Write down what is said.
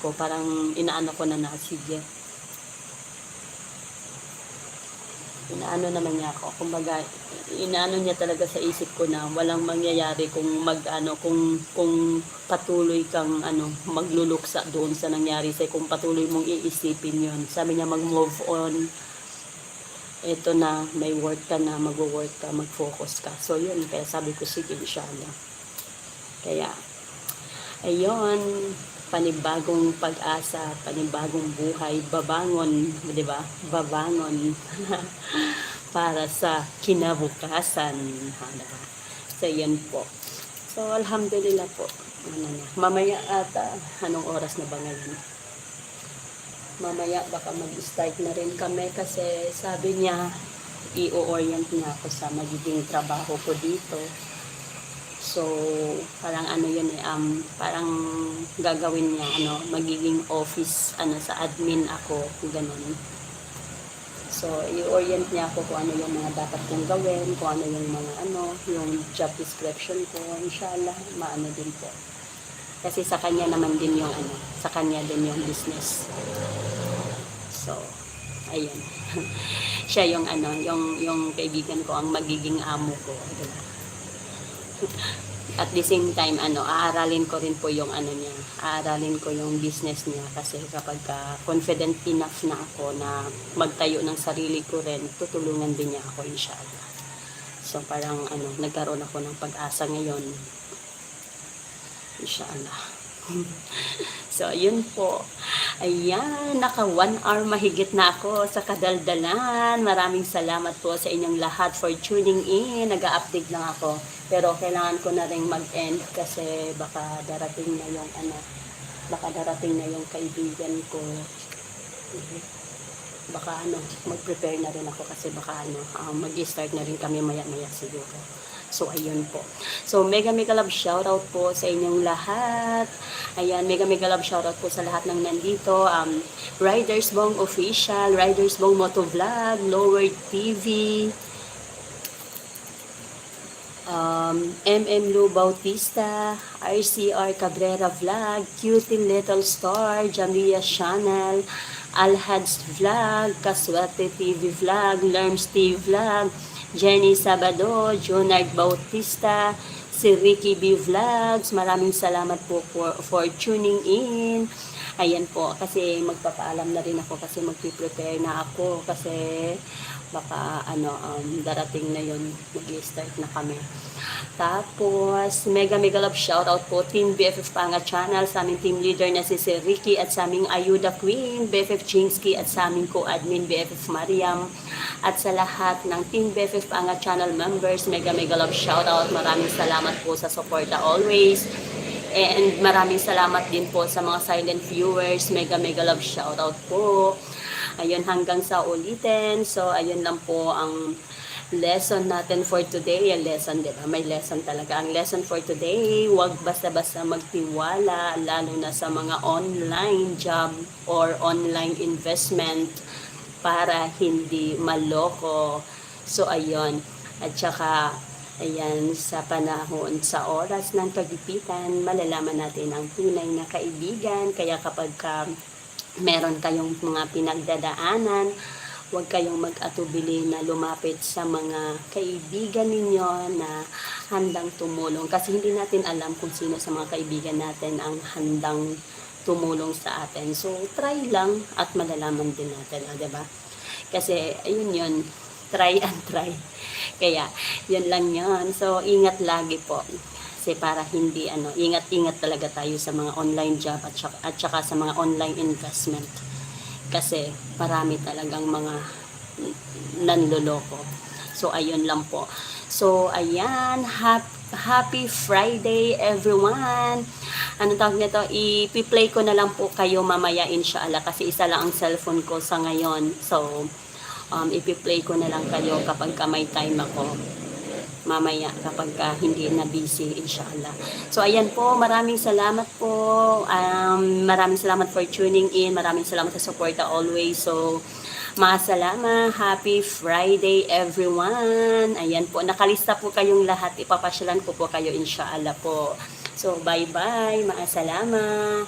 ako, parang inaano ko na sige. Inaano naman niya ako, kumbaga inaano niya talaga sa isip ko na walang mangyayari kung kung patuloy kang magluluksa doon sa nangyari sa kung patuloy mong iisipin yon. Sabi niya mag-move on, eto na, may work ka na, mag-work ka, mag-focus ka. So yun, kaya sabi ko sige, inshallah. Kaya ayun, panibagong pag-asa, panibagong buhay, babangon, di ba? Babangon para sa kinabukasan. Diba? So, yan po. So, alhamdulillah po. Mamaya ata, anong oras na ba ngayon? Mamaya baka mag-start na rin kami kasi sabi niya, i-orient niya ako sa magiging trabaho ko dito. So, parang yun parang gagawin niya, magiging office, sa admin ako, ganun. So, i-orient niya ako kung ano yung mga dapat kong gawin, kung ano yung mga yung job description ko, inshallah, maano din po. Kasi sa kanya naman din yung sa kanya din yung business. So, ayun. Siya yung yung kaibigan ko ang magiging amo ko, diba? At the same time, aaralin ko rin po yung niya, aaralin ko yung business niya kasi kapag confident enough na ako na magtayo ng sarili ko rin, tutulungan din niya ako inshallah. So parang nagkaroon ako ng pag-asa ngayon. Inshallah. So, yun po. Ayan, naka 1 hour mahigit na ako sa kadaldalan. Maraming salamat po sa inyong lahat for tuning in. Nag-update lang ako. Pero kailangan ko na rin mag-end kasi baka darating na yung kaibigan ko. Baka mag-prepare na rin ako kasi baka mag-start na rin kami maya-maya siguro. So, ayun po. So, mega love shoutout po sa inyong lahat. Ayan, mega love shoutout po sa lahat ng nandito. Riders Bong Official, Riders Bong Motovlog, Lower TV, MM Lu Bautista, RCR Cabrera Vlog, Cutie Little Star, Jamia Channel, Alhads Vlog, Kaswerte TV Vlog, Lerms TV Vlog, Jenny Sabado, Junard Bautista, si Ricky B Vlogs. Maraming salamat po for tuning in. Ayan po, kasi magpapaalam na rin ako kasi magpiprepare na ako kasi baka darating na yun, mag-start na kami. Tapos, mega love shoutout po Team BFF Panga Channel sa aming team leader na si Ricky at sa aming Ayuda Queen, BFF Chingsky at sa aming co-admin BFF Mariam at sa lahat ng Team BFF Panga Channel members, mega love shoutout. Maraming salamat po sa suporta always. And maraming salamat din po sa mga silent viewers, mega love shoutout po. Ayun, hanggang sa ulitin. So, ayun lang po ang lesson natin for today. Yung lesson, diba? May lesson talaga. Ang lesson for today, huwag basta-basta magtiwala, lalo na sa mga online job or online investment para hindi maloko. So, ayun. At saka, ayan, sa panahon, sa oras ng kagipitan, malalaman natin ang tunay na kaibigan. Kaya kapag meron kayong mga pinagdadaanan, huwag kayong mag-atubili na lumapit sa mga kaibigan ninyo na handang tumulong. Kasi hindi natin alam kung sino sa mga kaibigan natin ang handang tumulong sa atin. So, try lang at malalaman din natin, diba? Kasi, ayun yun, try and try. Kaya, yun lang yun. So, ingat lagi po. Kasi para hindi, ingat-ingat talaga tayo sa mga online job at saka sa mga online investment. Kasi, marami talagang mga nanloloko. So, ayun lang po. So, ayan, happy Friday, everyone. Ano tawag nito? I-play ko na lang po kayo mamaya, inshallah. Kasi isa lang ang cellphone ko sa ngayon. So, ipi-play ko na lang kayo kapag may time ako mamaya kapag hindi na busy, inshallah. So ayan po, maraming salamat po, maraming salamat for tuning in, maraming salamat sa suporta always. So maasalama, happy Friday everyone. Ayan po, nakalista po kayong lahat, ipapasyalan ko po kayo inshallah po. So bye bye, maasalama.